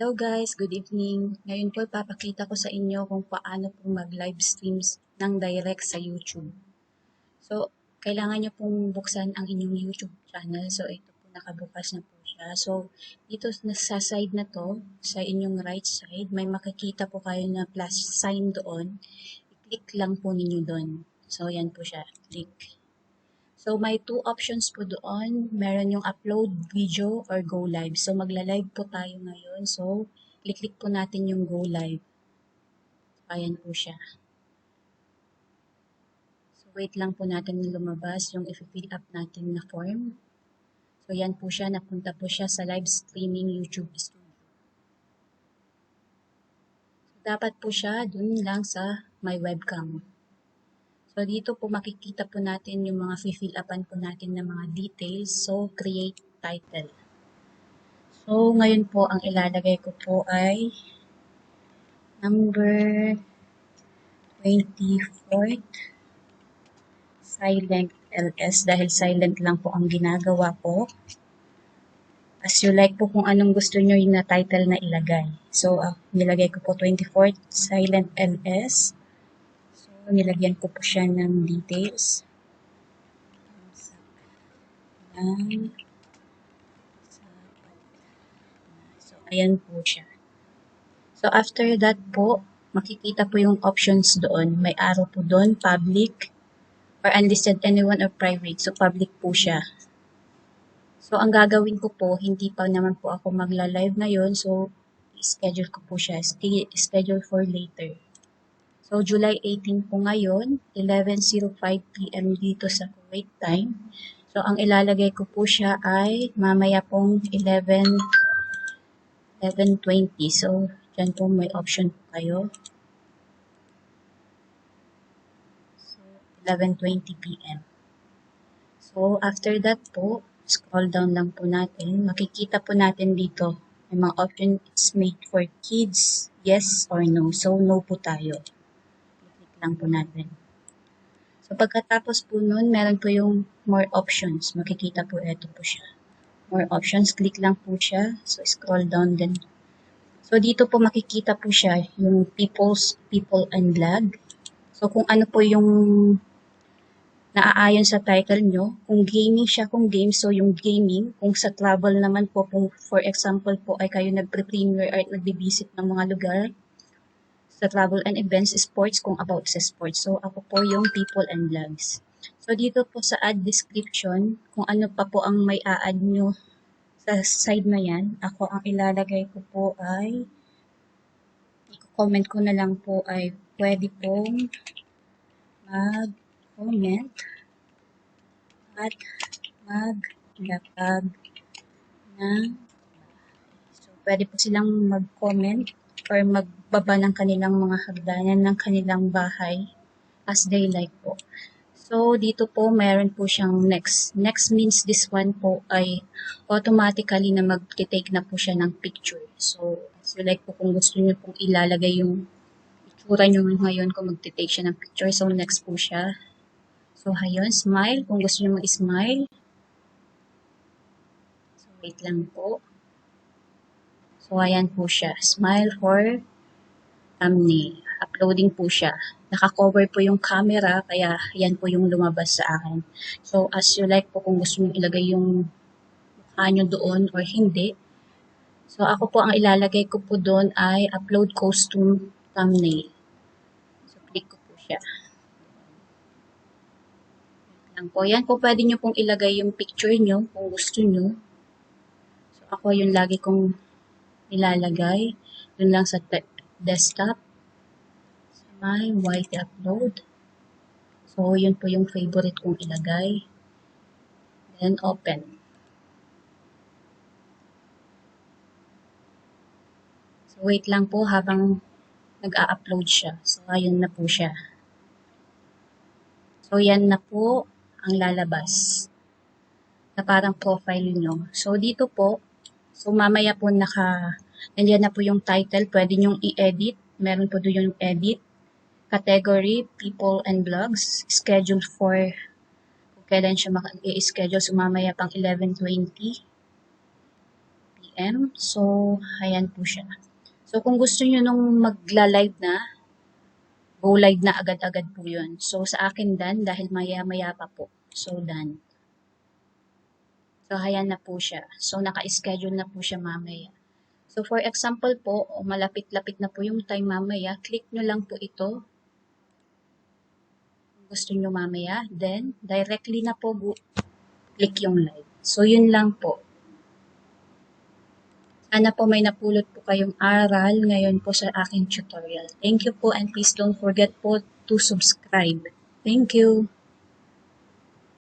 Hello guys, good evening. Ngayon po ipapakita ko sa inyo kung paano po mag-live streams ng direct sa YouTube. So, kailangan nyo pong buksan ang inyong YouTube channel. So, ito po nakabukas na po siya. So, dito sa side na to, sa inyong right side, may makikita po kayo na plus sign doon. I-click lang po ninyo doon. So, yan po siya. Click. So, may two options po doon. Meron yung upload video or go live. So, magla-live po tayo ngayon. So, click po natin yung go live. Ayan po siya. So, wait lang po natin lumabas yung i-fill up natin na form. So, yan po siya. Napunta po siya sa live streaming YouTube studio. So, dapat po siya dun lang sa my webcam. So, dito po makikita po natin yung mga fill upan po natin ng mga details. So, create title. So, ngayon po, ang ilalagay ko po ay number 24th silent LS dahil silent lang po ang ginagawa ko. As you like po kung anong gusto nyo yung na title na ilagay. So, nilagay ko po 24th silent LS. So, nilagyan ko po siya ng details. So, ayan po siya. So, after that po, makikita po yung options doon. May arrow po doon, public, or unlisted anyone or private. So, public po siya. So, ang gagawin ko po, hindi pa naman po ako magla-live ngayon. So, schedule ko po siya. Schedule for later. So, July 18 po ngayon, 11:05 p.m. dito sa Kuwait time. So, ang ilalagay ko po siya ay mamaya pong 11:20. So, dyan po may option po kayo. So, 11:20 p.m. So, after that po, scroll down lang po natin. Makikita po natin dito. May mga option is made for kids, yes or no. So, no po tayo. Click lang po natin. So, pagkatapos po nun, meron po yung more options. Makikita po, ito po siya. More options, click lang po siya. So, scroll down din. So, dito po makikita po siya, yung people and vlog. So, kung ano po yung naaayon sa title nyo, kung gaming siya, kung game, so yung gaming, kung sa travel naman po, kung for example po ay kayo nagpre-premiere or nagbibisit ng mga lugar, sa travel and events, sports, kung about sa sports. So, ako po yung people and vlogs. So, dito po sa add description, kung ano pa po ang may a-add nyo sa side na yan, ako ang ilalagay ko po ay, i-comment ko na lang po ay pwede pong mag-comment at maglapag ng, so pwede po silang mag-comment or magbaba ng kanilang mga hagdanan ng kanilang bahay as they like po. So, dito po meron po siyang next. Next means this one po ay automatically na mag-take na po siya ng picture. So, as you like po kung gusto niyo pong ilalagay yung itsura niyo ngayon kung mag-take siya ng picture. So, next po siya. So, ayun, smile. Kung gusto niyo mag-smile. So, wait lang po. So, ayan po siya. Smile for thumbnail. Uploading po siya. Naka-cover po yung camera, kaya yan po yung lumabas sa akin. So, as you like po kung gusto niyo ilagay yung mukha nyo doon or hindi. So, ako po ang ilalagay ko po doon ay upload costume thumbnail. So, click ko po siya. Yan po. Yan po pwede nyo pong ilagay yung picture nyo kung gusto nyo. So, ako yung lagi kong nilalagay. Doon lang sa desktop. So, may white upload. So, yun po yung favorite kong ilagay. Then, open. So, wait lang po habang nag-a-upload siya. So, ayun na po siya. So, yan na po ang lalabas na parang profile nyo. So, dito po, so mamaya po nandiyan na po yung title. Pwede nyong i-edit. Meron po doon yung edit. Category, people and blogs. Schedule for kung kailan siya i-schedule. So, mamaya pang 11:20 p.m. So, ayan po siya. So, kung gusto nyo nung magla-live na, go live na agad-agad po yun. So, sa akin done dahil maya-maya pa po. So, done. So, ayan na po siya. So, naka-schedule na po siya mamaya. So, for example po, malapit-lapit na po yung time mamaya, click nyo lang po ito. Kung gusto nyo mamaya, then, directly na po click yung live. So, yun lang po. Sana po may napulot po kayong aral ngayon po sa aking tutorial. Thank you po and please don't forget po to subscribe. Thank you.